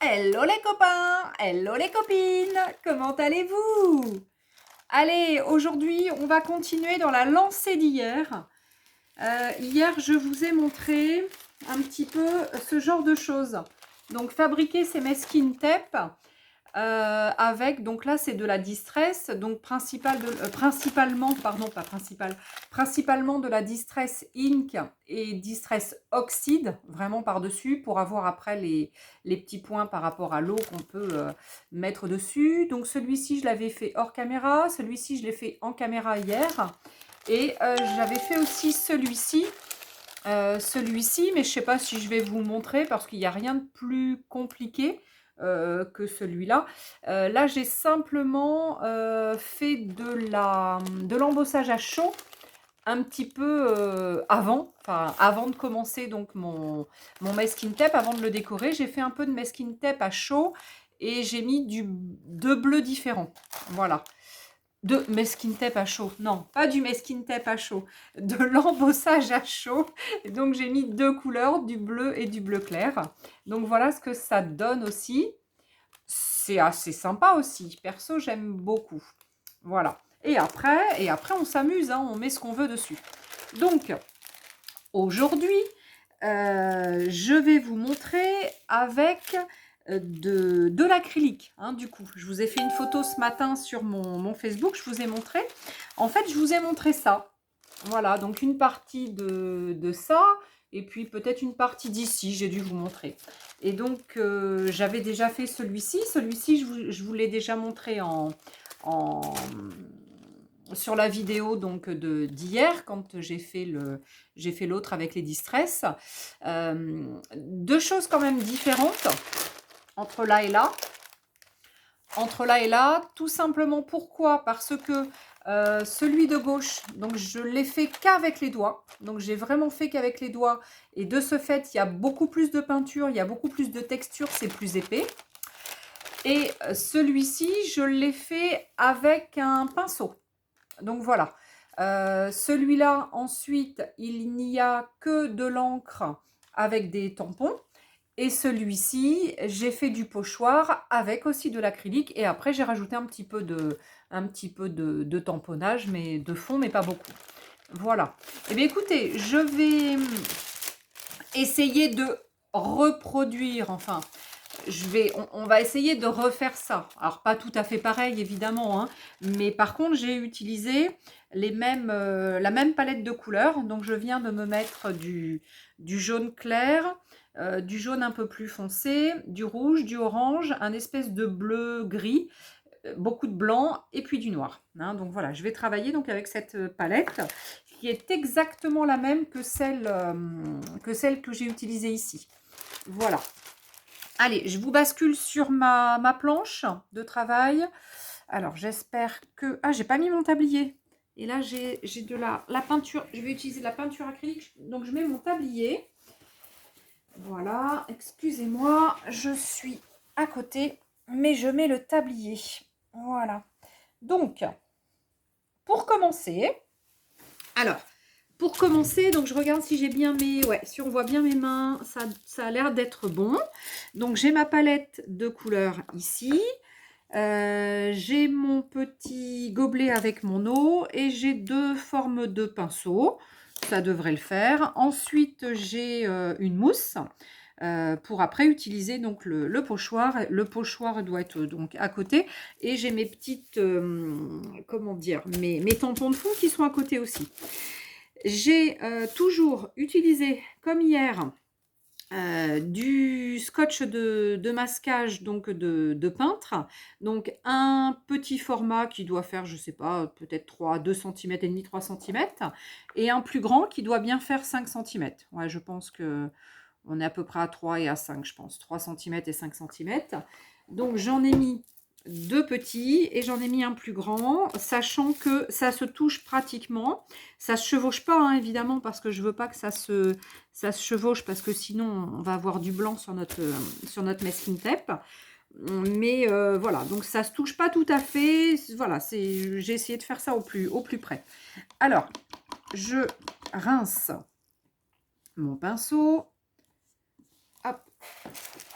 Hello les copains, hello les copines, comment allez-vous? Allez, aujourd'hui, on va continuer dans la lancée d'hier. Hier, je vous ai montré un petit peu ce genre de choses. Donc, fabriquer ces masking tape avec, donc là, c'est de la distress, donc principalement, pardon, pas principal, principalement de la distress ink et distress oxyde, vraiment par-dessus, pour avoir après les petits points par rapport à l'eau qu'on peut mettre dessus. Donc, celui-ci, je l'avais fait hors caméra, celui-ci, je l'ai fait en caméra hier. Et j'avais fait aussi celui-ci, mais je ne sais pas si je vais vous montrer parce qu'il n'y a rien de plus compliqué que celui-là. Là, j'ai simplement fait de l'embossage à chaud un petit peu avant de commencer donc mon masking tape, avant de le décorer. J'ai fait un peu de masking tape à chaud et j'ai mis deux bleus différents. Voilà. De masking tape à chaud. Non, pas du masking tape à chaud. De l'embossage à chaud. Et donc, j'ai mis deux couleurs, du bleu et du bleu clair. Donc, voilà ce que ça donne aussi. C'est assez sympa aussi. Perso, j'aime beaucoup. Voilà. Et après on s'amuse. Hein, on met ce qu'on veut dessus. Donc, aujourd'hui, je vais vous montrer avec de l'acrylique, hein, du coup. Je vous ai fait une photo ce matin sur mon Facebook, je vous ai montré. En fait, je vous ai montré ça. Voilà, donc une partie de ça, et puis peut-être une partie d'ici, j'ai dû vous montrer. Et donc, j'avais déjà fait celui-ci. Celui-ci, je vous l'ai déjà montré sur la vidéo donc d'hier, quand j'ai fait l'autre avec les distress. Deux choses quand même différentes entre là et là. Entre là et là, tout simplement pourquoi? Parce que celui de gauche, donc je l'ai fait qu'avec les doigts. Donc j'ai vraiment fait qu'avec les doigts. Et de ce fait, il y a beaucoup plus de peinture, il y a beaucoup plus de texture, c'est plus épais. Et celui-ci, je l'ai fait avec un pinceau. Donc voilà. Celui-là, ensuite, il n'y a que de l'encre avec des tampons. Et celui-ci, j'ai fait du pochoir avec aussi de l'acrylique. Et après, j'ai rajouté un petit peu de tamponnage, mais de fond, mais pas beaucoup. Voilà. Eh bien, écoutez, je vais essayer de reproduire, enfin, on va essayer de refaire ça. Alors, pas tout à fait pareil, évidemment, hein, mais par contre, j'ai utilisé la même palette de couleurs. Donc, je viens de me mettre du jaune clair, du jaune un peu plus foncé, du rouge, du orange, un espèce de bleu gris, beaucoup de blanc et puis du noir. Hein. Donc, voilà, je vais travailler donc avec cette palette qui est exactement la même que celle que j'ai utilisée ici. Voilà. Allez, je vous bascule sur ma planche de travail. Alors, j'espère que... Ah, j'ai pas mis mon tablier. Et là, j'ai de la peinture. Je vais utiliser de la peinture acrylique. Donc, je mets mon tablier. Voilà. Excusez-moi, je suis à côté. Mais je mets le tablier. Voilà. Donc, pour commencer... Alors, pour commencer, donc je regarde si j'ai bien mes... Ouais, si on voit bien mes mains, ça a l'air d'être bon. Donc, j'ai ma palette de couleurs ici. J'ai mon petit gobelet avec mon eau et j'ai deux formes de pinceaux. Ça devrait le faire. Ensuite, j'ai une mousse pour après utiliser donc le pochoir. Le pochoir doit être donc à côté. Et j'ai mes petites, comment dire, mes tampons de fond qui sont à côté aussi. J'ai toujours utilisé, comme hier, du scotch de masquage, donc de peintre. Donc un petit format qui doit faire, je sais pas, peut-être 2 cm et demi, 3 cm. Et un plus grand qui doit bien faire 5 cm. Ouais, je pense que on est à peu près à 3 et à 5, je pense. 3 cm et 5 cm. Donc j'en ai mis deux petits et j'en ai mis un plus grand, sachant que ça se touche pratiquement. Ça se chevauche pas, hein, évidemment, parce que je veux pas que ça se chevauche, parce que sinon on va avoir du blanc sur notre masking tape. Mais voilà, donc ça se touche pas tout à fait. Voilà, j'ai essayé de faire ça au plus près. Alors, je rince mon pinceau. Hop,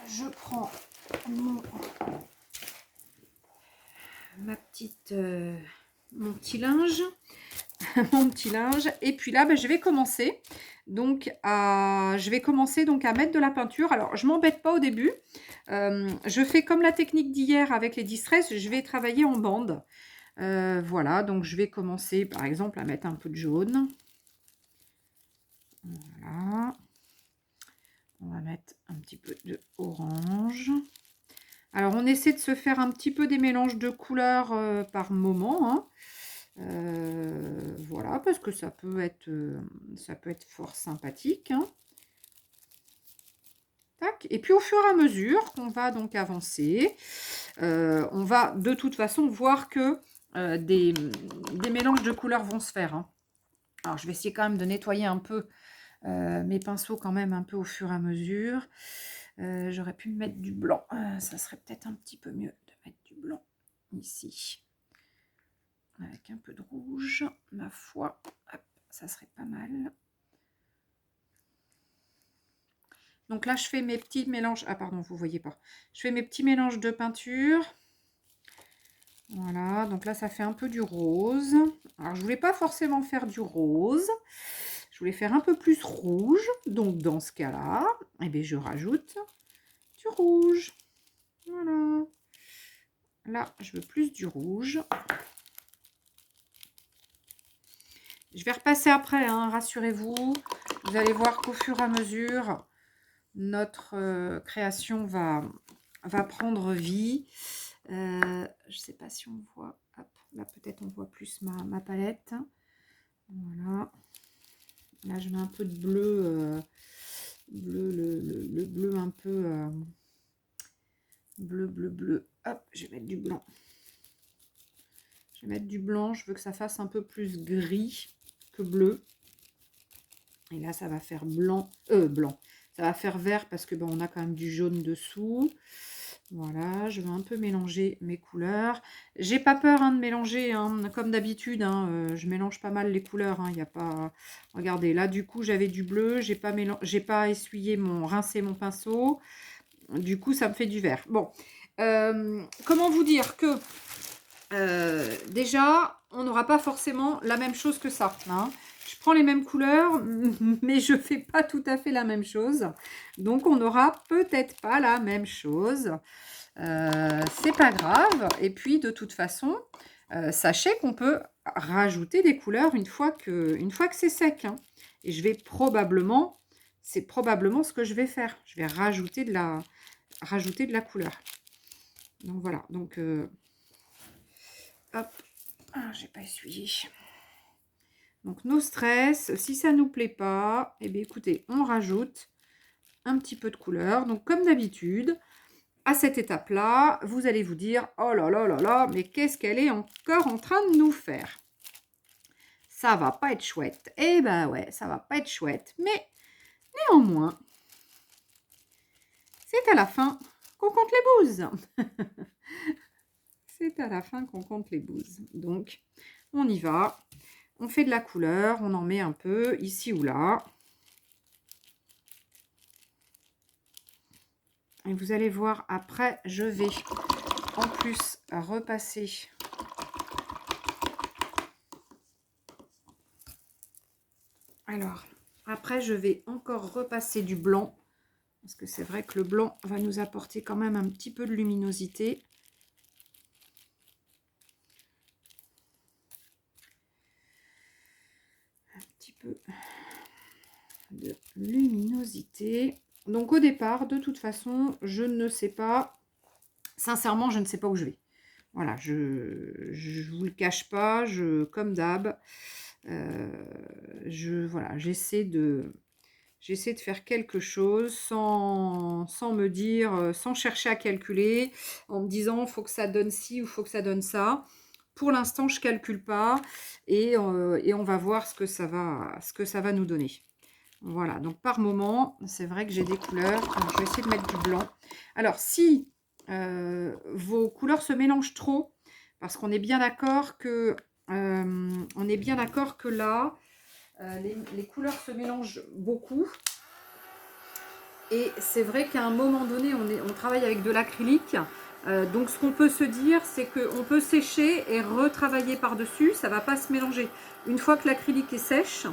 je prends mon petit linge. Mon petit linge. Et puis là, je vais commencer. Donc, à mettre de la peinture. Alors, je m'embête pas au début. Je fais comme la technique d'hier avec les distress. Je vais travailler en bande. Voilà, donc je vais commencer par exemple à mettre un peu de jaune. Voilà. On va mettre un petit peu de orange. Alors, on essaie de se faire un petit peu des mélanges de couleurs par moment. Hein. Voilà, parce que ça peut être fort sympathique. Hein. Tac. Et puis, au fur et à mesure qu'on va donc avancer, on va de toute façon voir que des mélanges de couleurs vont se faire. Hein. Alors, je vais essayer quand même de nettoyer un peu mes pinceaux quand même un peu au fur et à mesure. J'aurais pu me mettre du blanc. Ça serait peut-être un petit peu mieux de mettre du blanc ici. Avec un peu de rouge, ma foi. Hop, ça serait pas mal. Donc là, je fais mes petits mélanges. Ah, pardon, vous ne voyez pas. Je fais mes petits mélanges de peinture. Voilà, donc là, ça fait un peu du rose. Alors, je voulais pas forcément faire du rose. Je voulais faire un peu plus rouge. Donc, dans ce cas-là, eh bien, je rajoute du rouge. Voilà. Là, je veux plus du rouge. Je vais repasser après, hein, rassurez-vous. Vous allez voir qu'au fur et à mesure, notre création va prendre vie. Je ne sais pas si on voit. Hop, là, peut-être on voit plus ma palette. Voilà. Là, je mets un peu de bleu. Le bleu un peu... bleu. Hop, je vais mettre du blanc. Je vais mettre du blanc. Je veux que ça fasse un peu plus gris que bleu. Et là, ça va faire blanc. Ça va faire vert parce que bon, on a quand même du jaune dessous. Voilà, je vais un peu mélanger mes couleurs. J'ai pas peur de mélanger, hein, comme d'habitude. Je mélange pas mal les couleurs. Il y a pas. Regardez, là du coup j'avais du bleu. J'ai pas essuyé rincé mon pinceau. Du coup, ça me fait du vert. Bon, comment vous dire que déjà, on n'aura pas forcément la même chose que ça. Hein. Je prends les mêmes couleurs, mais je ne fais pas tout à fait la même chose. Donc, on n'aura peut-être pas la même chose. C'est pas grave. Et puis, de toute façon, sachez qu'on peut rajouter des couleurs une fois que c'est sec. Hein. Et je vais probablement, c'est probablement ce que je vais faire. Je vais rajouter de la couleur. Donc, voilà. Donc, hop. Ah, j'ai pas essuyé. Donc, no stress. Si ça ne nous plaît pas, eh bien, écoutez, on rajoute un petit peu de couleur. Donc, comme d'habitude, à cette étape-là, vous allez vous dire, oh là là là là, mais qu'est-ce qu'elle est encore en train de nous faire? Ça va pas être chouette. Eh ben ouais, ça va pas être chouette. Mais néanmoins, c'est à la fin qu'on compte les bouses. C'est à la fin qu'on compte les bouses. Donc, on y va. On fait de la couleur, on en met un peu ici ou là. Et vous allez voir, après, je vais en plus repasser. Alors, après, je vais encore repasser du blanc. Parce que c'est vrai que le blanc va nous apporter quand même un petit peu de luminosité. Un petit peu de luminosité. Donc au départ, de toute façon, je ne sais pas, sincèrement, je ne sais pas où je vais. Voilà, je ne vous le cache pas, comme d'hab, voilà, j'essaie de faire quelque chose sans me dire, sans chercher à calculer, en me disant, il faut que ça donne ci ou il faut que ça donne ça. Pour l'instant, je ne calcule pas et on va voir ce que ça va nous donner. Voilà, donc par moment, c'est vrai que j'ai des couleurs. Alors, je vais essayer de mettre du blanc. Alors, si vos couleurs se mélangent trop, parce qu'on est bien d'accord que, là, les couleurs se mélangent beaucoup. Et c'est vrai qu'à un moment donné, on travaille avec de l'acrylique. Donc ce qu'on peut se dire, c'est qu'on peut sécher et retravailler par-dessus. Ça ne va pas se mélanger. Une fois que l'acrylique est sèche,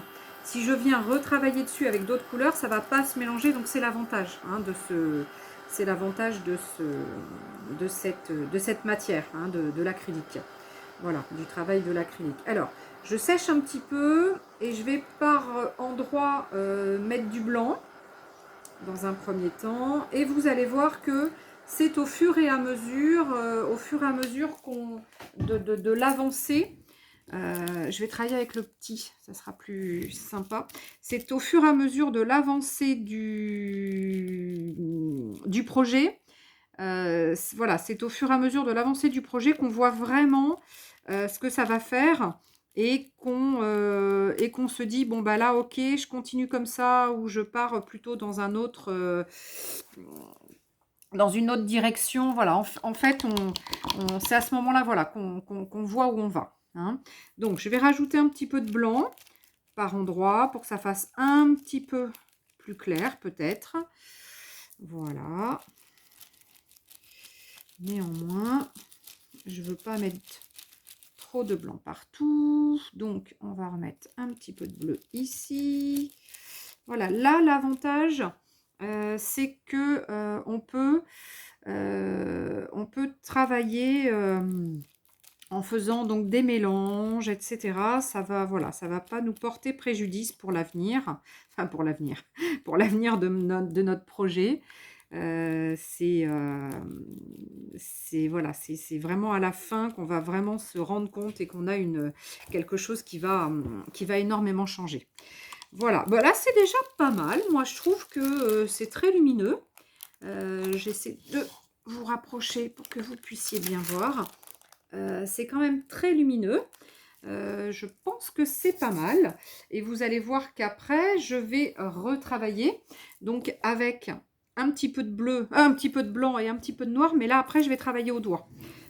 si je viens retravailler dessus avec d'autres couleurs, ça ne va pas se mélanger. Donc c'est l'avantage c'est l'avantage de cette matière, hein, de l'acrylique. Voilà, du travail de l'acrylique. Alors, je sèche un petit peu et je vais par endroit mettre du blanc dans un premier temps. Et vous allez voir que c'est au fur et à mesure, de l'avancée. Je vais travailler avec le petit, ça sera plus sympa. C'est au fur et à mesure de l'avancée du projet. Voilà, c'est au fur et à mesure de l'avancée du projet qu'on voit vraiment ce que ça va faire et qu'on se dit, bon, bah là, ok, je continue comme ça ou je pars plutôt dans dans une autre direction. Voilà, en fait, c'est à ce moment-là, voilà, qu'on voit où on va, hein. Donc, je vais rajouter un petit peu de blanc par endroit pour que ça fasse un petit peu plus clair, peut-être. Voilà. Néanmoins, je ne veux pas mettre trop de blanc partout. Donc, on va remettre un petit peu de bleu ici. Voilà, là, l'avantage, c'est que on peut travailler en faisant donc des mélanges, etc. Ça va, voilà, ça va pas nous porter préjudice pour l'avenir. Enfin, pour l'avenir, pour l'avenir de notre projet. Voilà, c'est vraiment à la fin qu'on va vraiment se rendre compte et qu'on a quelque chose qui va énormément changer. Voilà, bah là c'est déjà pas mal. Moi je trouve que c'est très lumineux. J'essaie de vous rapprocher pour que vous puissiez bien voir. C'est quand même très lumineux. Je pense que c'est pas mal. Et vous allez voir qu'après, je vais retravailler. Donc avec un petit peu de bleu, un petit peu de blanc et un petit peu de noir. Mais là, après, je vais travailler au doigt.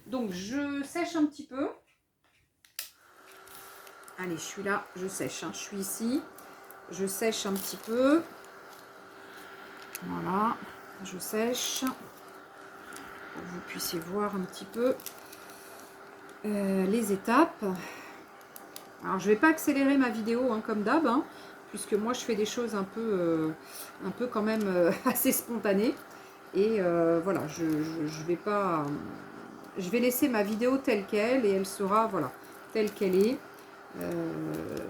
Donc, je sèche un petit peu. Allez, je suis là, je sèche, hein. Je suis ici. Je sèche un petit peu. Voilà, je sèche. Pour que vous puissiez voir un petit peu les étapes. Alors, je ne vais pas accélérer ma vidéo hein, comme d'hab, hein, puisque moi, je fais des choses un peu quand même assez spontanées. Et voilà, je vais pas... Je vais laisser ma vidéo telle qu'elle et elle sera, voilà, telle qu'elle est.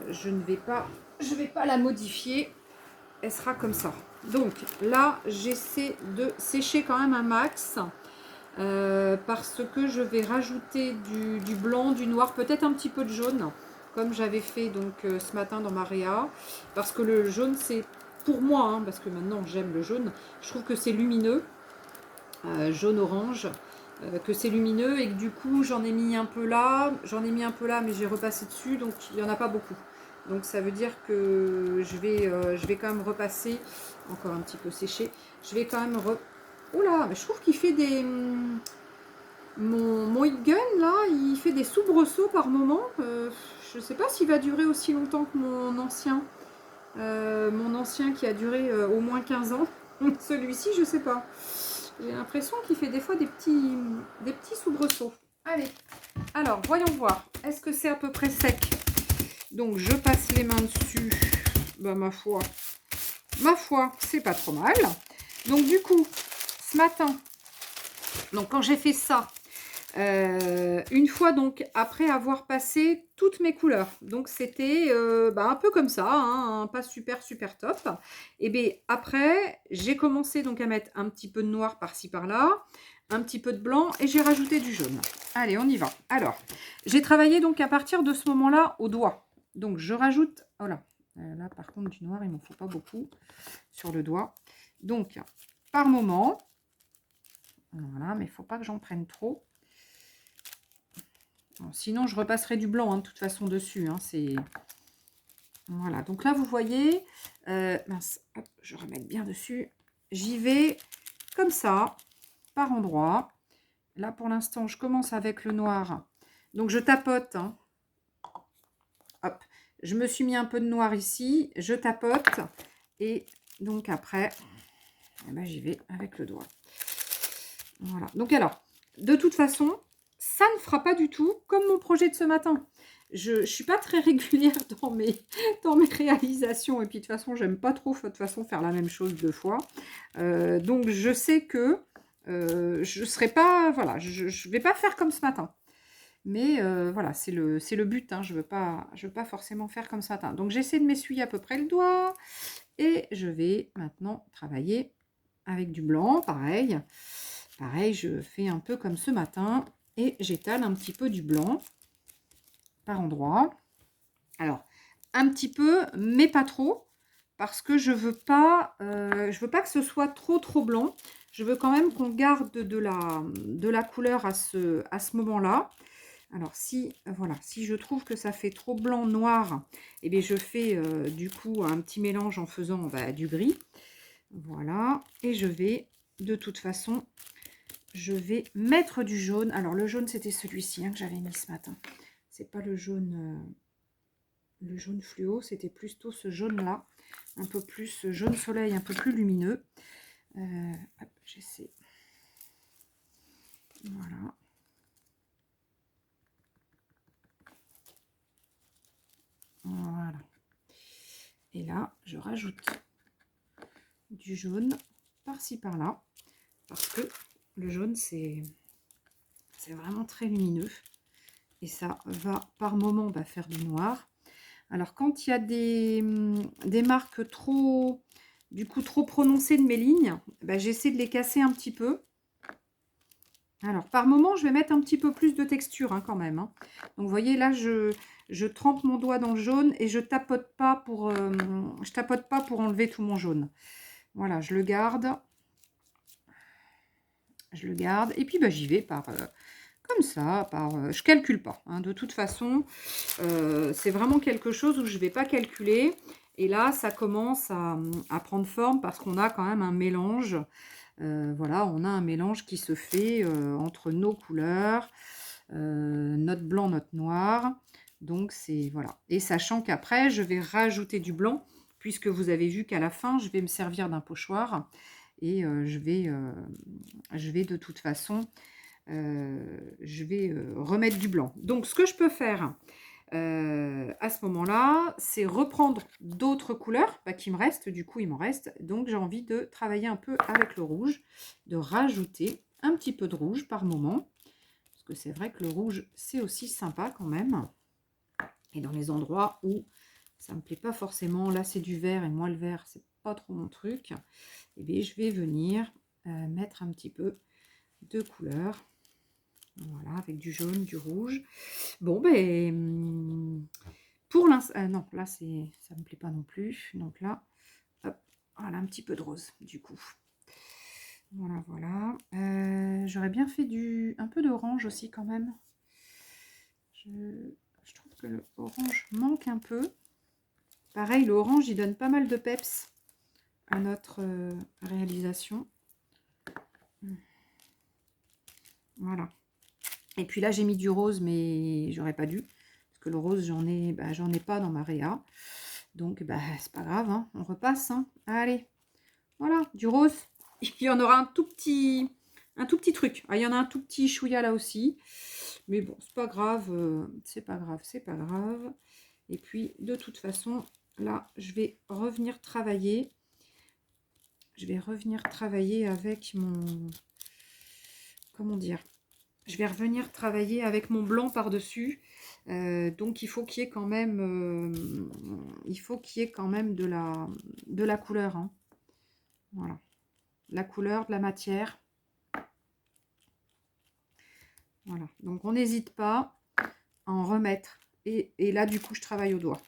Je vais pas la modifier. Elle sera comme ça. Donc, là, j'essaie de sécher quand même un max. Parce que je vais rajouter du blanc, du noir, peut-être un petit peu de jaune, comme j'avais fait donc ce matin dans ma réa, parce que le jaune c'est pour moi, hein, parce que maintenant j'aime le jaune, je trouve que c'est lumineux, jaune-orange, que c'est lumineux et que du coup j'en ai mis un peu là, mais j'ai repassé dessus, donc il n'y en a pas beaucoup. Donc ça veut dire que je vais quand même repasser, encore un petit peu séché, je vais quand même Oula, mais je trouve qu'il fait des... Mon heat gun, là, il fait des soubresauts par moment. Je ne sais pas s'il va durer aussi longtemps que mon ancien. Mon ancien qui a duré au moins 15 ans. Celui-ci, je ne sais pas. J'ai l'impression qu'il fait des fois des petits soubresauts. Allez, alors, voyons voir. Est-ce que c'est à peu près sec? Donc, je passe les mains dessus. Bah, ma foi, c'est pas trop mal. Donc, du coup, ce matin, donc quand j'ai fait ça, une fois donc après avoir passé toutes mes couleurs, donc c'était un peu comme ça, hein, pas super top, et bien après j'ai commencé donc à mettre un petit peu de noir par-ci par-là, un petit peu de blanc et j'ai rajouté du jaune. Allez, on y va. Alors j'ai travaillé donc à partir de ce moment là au doigt, donc je rajoute, voilà, là par contre du noir il m'en faut pas beaucoup sur le doigt, donc par moment, voilà, mais il faut pas que j'en prenne trop. Bon, sinon, je repasserai du blanc, hein, de toute façon, dessus. Hein, voilà, donc là, vous voyez, mince, hop, je remets bien dessus. J'y vais comme ça, par endroit. Là, pour l'instant, je commence avec le noir. Donc, je tapote. Hein. Hop, je me suis mis un peu de noir ici. Je tapote. Et donc, après, Et ben, j'y vais avec le doigt. Voilà. Donc alors, de toute façon, ça ne fera pas du tout comme mon projet de ce matin. Je ne suis pas très régulière dans mes réalisations. Et puis, de toute façon, j'aime pas trop de toute façon, faire la même chose 2 fois. Donc, je sais que je ne serai pas... Voilà, je ne vais pas faire comme ce matin. Mais voilà, c'est le but. Hein, je veux pas forcément faire comme ce matin. Donc, j'essaie de m'essuyer à peu près le doigt. Et je vais maintenant travailler avec du blanc, pareil. Pareil, je fais un peu comme ce matin. Et j'étale un petit peu du blanc par endroit. Alors, un petit peu, mais pas trop, parce que je veux pas que ce soit trop blanc. Je veux quand même qu'on garde de la couleur à ce moment-là. Alors, si je trouve que ça fait trop blanc, noir, eh bien, je fais du coup un petit mélange en faisant du gris. Voilà, et je vais, de toute façon, je vais mettre du jaune. Alors, le jaune, c'était celui-ci que j'avais mis ce matin. C'est pas le jaune fluo, c'était plutôt ce jaune-là, un peu plus jaune soleil, un peu plus lumineux. Hop, j'essaie. Voilà. Voilà. Et là, je rajoute du jaune par-ci, par-là, parce que le jaune, c'est vraiment très lumineux. Et ça va par moment faire du noir. Alors, quand il y a des marques trop prononcées de mes lignes, j'essaie de les casser un petit peu. Alors, par moment, je vais mettre un petit peu plus de texture quand même. Donc, vous voyez, là, je trempe mon doigt dans le jaune et je tapote pas pour enlever tout mon jaune. Voilà, je le garde. Je le garde. Et puis, j'y vais comme ça, je calcule pas. De toute façon, c'est vraiment quelque chose où je ne vais pas calculer. Et là, ça commence à prendre forme parce qu'on a quand même un mélange. Voilà, on a un mélange qui se fait entre nos couleurs, notre blanc, notre noir. Donc, c'est voilà. Et sachant qu'après, je vais rajouter du blanc, puisque vous avez vu qu'à la fin, je vais me servir d'un pochoir. Et je vais de toute façon... je vais remettre du blanc. Donc, ce que je peux faire à ce moment-là, c'est reprendre d'autres couleurs qui me restent. Du coup, il m'en reste. Donc, j'ai envie de travailler un peu avec le rouge, de rajouter un petit peu de rouge par moment. Parce que c'est vrai que le rouge, c'est aussi sympa quand même. Et dans les endroits où ça ne me plaît pas forcément, là, c'est du vert et moi, le vert, c'est pas trop mon truc. Et bien, je vais venir mettre un petit peu de couleur. Voilà, avec du jaune, du rouge. Bon, pour l'instant... non, là, ça ne me plaît pas non plus. Donc là, hop, voilà, un petit peu de rose, du coup. Voilà, voilà. J'aurais bien fait un peu d'orange aussi, quand même. Je trouve que le orange manque un peu. Pareil, le orange, il donne pas mal de peps à notre réalisation. Voilà. Et puis là, j'ai mis du rose, mais j'aurais pas dû. Parce que le rose, j'en ai pas dans ma réa. Donc, c'est pas grave, on repasse. Allez, voilà, du rose. Et puis, il y en aura un tout petit truc. Ah, il y en a un tout petit chouïa là aussi. Mais bon, c'est pas grave. C'est pas grave, c'est pas grave. Et puis, de toute façon, là, je vais revenir travailler. Je vais revenir travailler avec mon... Comment dire ? Je vais revenir travailler avec mon blanc par-dessus. Donc, il faut qu'il y ait quand même, de la couleur. Voilà. La couleur, de la matière. Voilà. Donc, on n'hésite pas à en remettre. Et là, du coup, je travaille au doigt.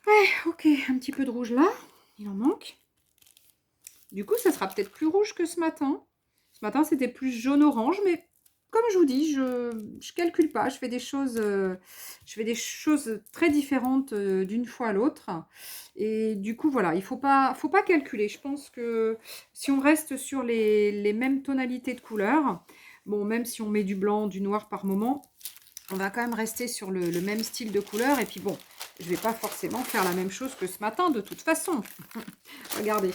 Ouais, ok. Un petit peu de rouge là. Il en manque. Du coup, ça sera peut-être plus rouge que ce matin. Ce matin, c'était plus jaune-orange, mais comme je vous dis, je calcule pas. Je fais des choses très différentes d'une fois à l'autre. Et du coup, voilà, il faut pas calculer. Je pense que si on reste sur les mêmes tonalités de couleurs, bon, même si on met du blanc, du noir par moment, on va quand même rester sur le même style de couleur. Et puis bon, je vais pas forcément faire la même chose que ce matin, de toute façon. Regardez.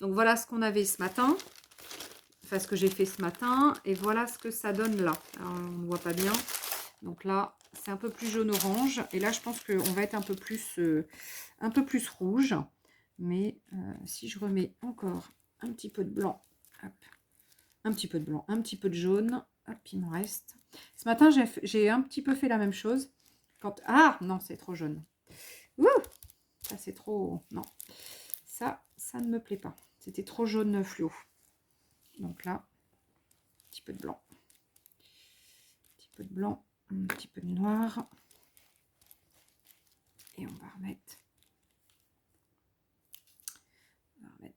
Donc voilà ce qu'on avait ce matin. Enfin, ce que j'ai fait ce matin. Et voilà ce que ça donne là. Alors, on ne voit pas bien. Donc là, c'est un peu plus jaune-orange. Et là, je pense qu'on va être un peu plus rouge. Mais si je remets encore un petit peu de blanc, hop, un petit peu de blanc, un petit peu de jaune, hop, il m'en reste. Ce matin, j'ai un petit peu fait la même chose. Ah, non, c'est trop jaune. Ouh, ça, c'est trop... Non, ça ne me plaît pas. C'était trop jaune fluo. Donc là, un petit peu de blanc. Un petit peu de blanc, un petit peu de noir. Et on va remettre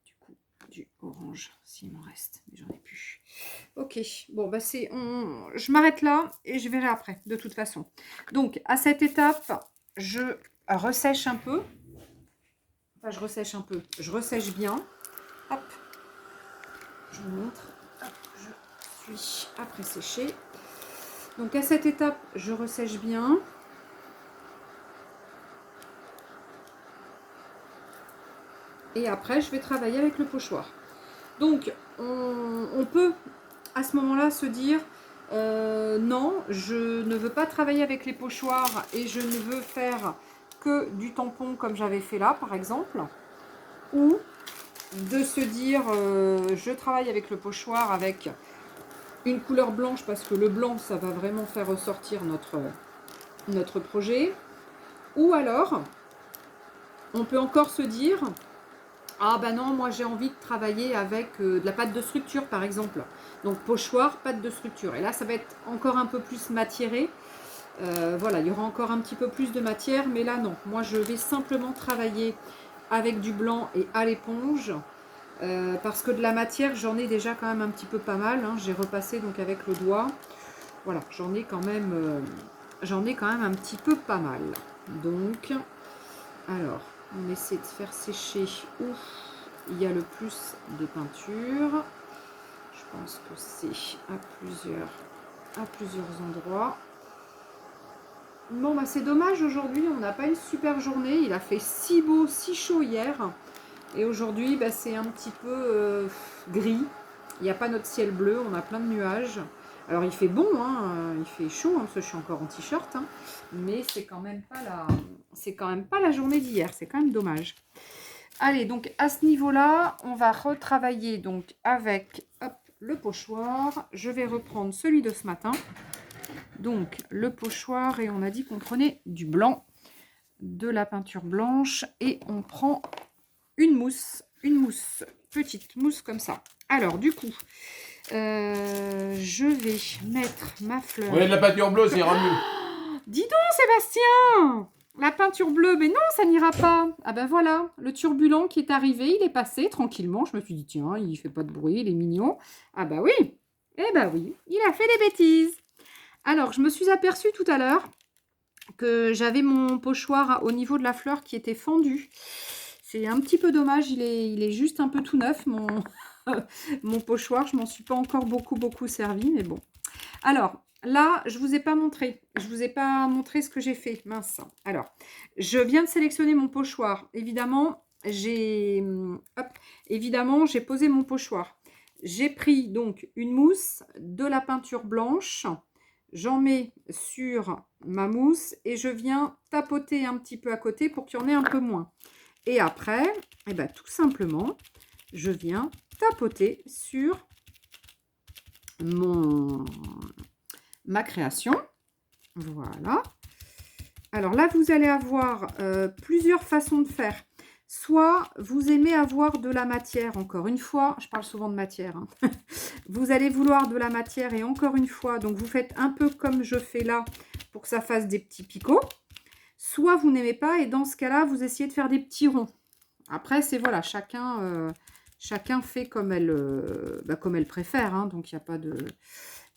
du coup du orange s'il m'en reste. Mais j'en ai plus. Ok, bon, bah je m'arrête là et je verrai après, de toute façon. Donc, à cette étape, je ressèche un peu. Enfin, je ressèche un peu. Je ressèche bien. Hop, je vous montre. Hop, je suis après séché. Donc, à cette étape, je ressèche bien. Et après, je vais travailler avec le pochoir. Donc, on peut à ce moment-là se dire non, je ne veux pas travailler avec les pochoirs et je ne veux faire que du tampon comme j'avais fait là, par exemple. Ou de se dire je travaille avec le pochoir avec une couleur blanche parce que le blanc, ça va vraiment faire ressortir notre projet. Ou alors, on peut encore se dire ah ben non, moi j'ai envie de travailler avec de la pâte de structure par exemple. Donc pochoir, pâte de structure. Et là ça va être encore un peu plus matiéré. Voilà, il y aura encore un petit peu plus de matière. Mais là non, moi je vais simplement travailler avec du blanc et à l'éponge. Parce que de la matière j'en ai déjà quand même un petit peu pas mal. Hein. J'ai repassé donc avec le doigt. Voilà, j'en ai quand même un petit peu pas mal. Donc, alors... On essaie de faire sécher où il y a le plus de peinture. Je pense que c'est à plusieurs endroits. Bon, bah c'est dommage, aujourd'hui, on n'a pas une super journée. Il a fait si beau, si chaud hier. Et aujourd'hui, bah, c'est un petit peu gris. Il n'y a pas notre ciel bleu, on a plein de nuages. Alors, il fait bon, hein, il fait chaud, hein, parce que je suis encore en t-shirt. Hein, mais c'est quand même pas la journée d'hier. C'est quand même dommage. Allez, donc à ce niveau-là, on va retravailler donc avec le pochoir. Je vais reprendre celui de ce matin. Donc, le pochoir, et on a dit qu'on prenait du blanc, de la peinture blanche, et on prend une mousse, petite mousse comme ça. Alors, du coup, je vais mettre ma fleur. Oui, de la peinture bleue, c'est mieux. Dis donc, Sébastien! La peinture bleue, mais non, ça n'ira pas. Ah ben voilà, le turbulent qui est arrivé, il est passé tranquillement. Je me suis dit, tiens, il fait pas de bruit, il est mignon. Ah bah oui, eh ben oui, il a fait des bêtises. Alors, je me suis aperçue tout à l'heure que j'avais mon pochoir au niveau de la fleur qui était fendu. C'est un petit peu dommage, il est juste un peu tout neuf, mon pochoir. Je m'en suis pas encore beaucoup servi, mais bon. Alors, là, je ne vous ai pas montré. Je ne vous ai pas montré ce que j'ai fait. Mince. Alors, je viens de sélectionner mon pochoir. Évidemment, j'ai posé mon pochoir. J'ai pris donc une mousse, de la peinture blanche. J'en mets sur ma mousse et je viens tapoter un petit peu à côté pour qu'il y en ait un peu moins. Et après, eh ben, tout simplement, je viens tapoter sur ma création. Voilà. Alors là, vous allez avoir plusieurs façons de faire. Soit vous aimez avoir de la matière, encore une fois, je parle souvent de matière. Hein. Vous allez vouloir de la matière et encore une fois, donc vous faites un peu comme je fais là pour que ça fasse des petits picots. Soit vous n'aimez pas et dans ce cas-là, vous essayez de faire des petits ronds. Après, c'est voilà, chacun fait comme elle préfère. Hein, donc, il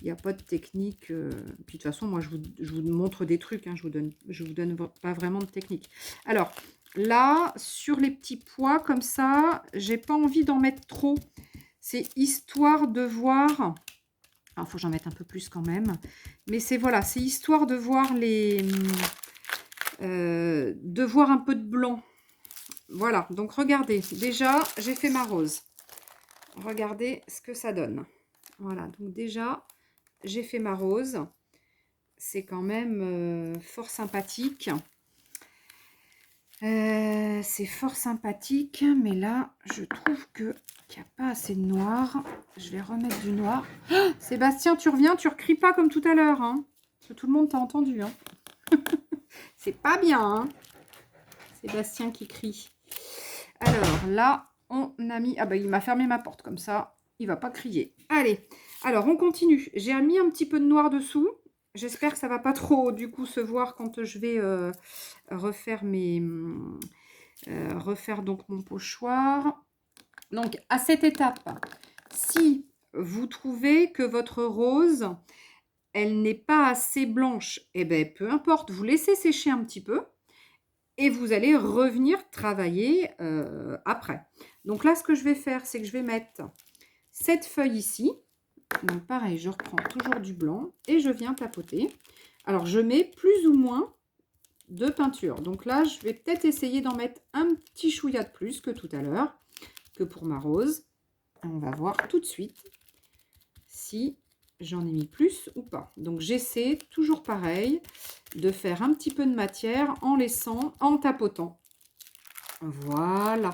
n'y a pas de technique. Puis, de toute façon, moi, je vous montre des trucs. Hein, je vous donne pas vraiment de technique. Alors, là, sur les petits pois, comme ça, j'ai pas envie d'en mettre trop. C'est histoire de voir... Alors, il faut que j'en mette un peu plus quand même. Mais c'est voilà, c'est histoire de voir de voir un peu de blanc. Voilà, donc regardez, déjà, j'ai fait ma rose. regardez ce que ça donne. Voilà, donc déjà, j'ai fait ma rose. C'est quand même fort sympathique. C'est fort sympathique, mais là, je trouve qu'il n'y a pas assez de noir. Je vais remettre du noir. Oh, Sébastien, tu reviens, tu recries pas comme tout à l'heure. Hein, parce que tout le monde t'a entendu. Hein. C'est pas bien. Hein, Sébastien qui crie. Alors là, on a mis... Ah bah il m'a fermé ma porte comme ça. Il va pas crier. Allez, alors on continue. J'ai mis un petit peu de noir dessous. J'espère que ça va pas trop du coup se voir quand je vais refaire refaire donc mon pochoir. Donc à cette étape, si vous trouvez que votre rose, elle n'est pas assez blanche, eh ben peu importe, vous laissez sécher un petit peu et vous allez revenir travailler après. Donc là, ce que je vais faire, c'est que je vais mettre cette feuille ici. Donc pareil, je reprends toujours du blanc et je viens tapoter. Alors je mets plus ou moins de peinture. Donc là, je vais peut-être essayer d'en mettre un petit chouïa de plus que tout à l'heure, que pour ma rose. On va voir tout de suite si j'en ai mis plus ou pas. Donc j'essaie toujours pareil de faire un petit peu de matière en laissant, en tapotant. Voilà.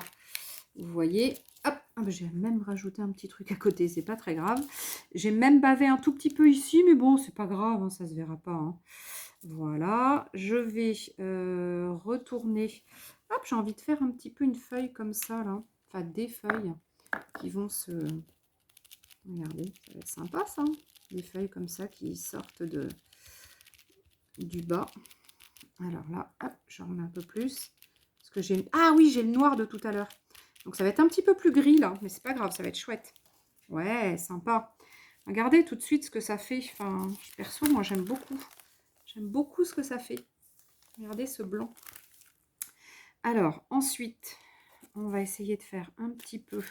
Vous voyez, hop, j'ai même rajouté un petit truc à côté, c'est pas très grave. J'ai même bavé un tout petit peu ici, mais bon, c'est pas grave, hein, ça se verra pas. Hein. Voilà, je vais retourner. Hop, j'ai envie de faire un petit peu une feuille comme ça, là. Enfin, des feuilles qui vont se... Regardez, ça va être sympa, ça. Hein. Des feuilles comme ça qui sortent du bas. Alors là, hop, j'en remets un peu plus. Parce que j'ai... Ah oui, j'ai le noir de tout à l'heure. Donc ça va être un petit peu plus gris, là. Mais c'est pas grave, ça va être chouette. Ouais, sympa. Regardez tout de suite ce que ça fait. Enfin, perso, moi, j'aime beaucoup. J'aime beaucoup ce que ça fait. Regardez ce blanc. Alors, ensuite, on va essayer de faire un petit peu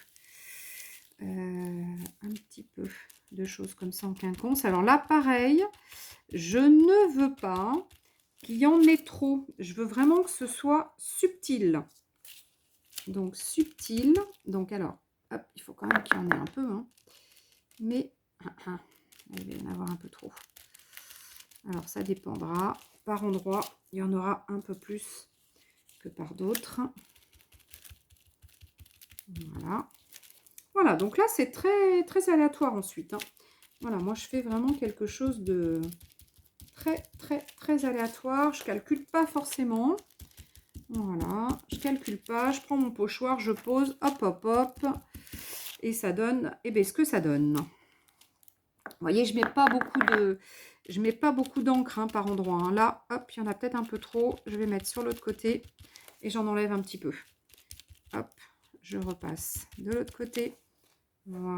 de choses comme ça en quinconce. Alors là, pareil, je ne veux pas qu'il y en ait trop. Je veux vraiment que ce soit subtil. Donc, subtil. Donc, alors, hop, il faut quand même qu'il y en ait un peu. Hein. Mais, il va y en avoir un peu trop. Alors, ça dépendra. Par endroit, il y en aura un peu plus que par d'autres. Voilà. Voilà, donc là, c'est très, très aléatoire ensuite. Hein. Voilà, moi, je fais vraiment quelque chose de très, très, très aléatoire. Je calcule pas forcément. Voilà, je calcule pas. Je prends mon pochoir, je pose, hop, hop, hop. Et ça donne, eh bien, ce que ça donne. Vous voyez, je mets pas beaucoup d'encre hein, par endroit. Hein. Là, hop, il y en a peut-être un peu trop. Je vais mettre sur l'autre côté et j'en enlève un petit peu. Hop, je repasse de l'autre côté. Voilà.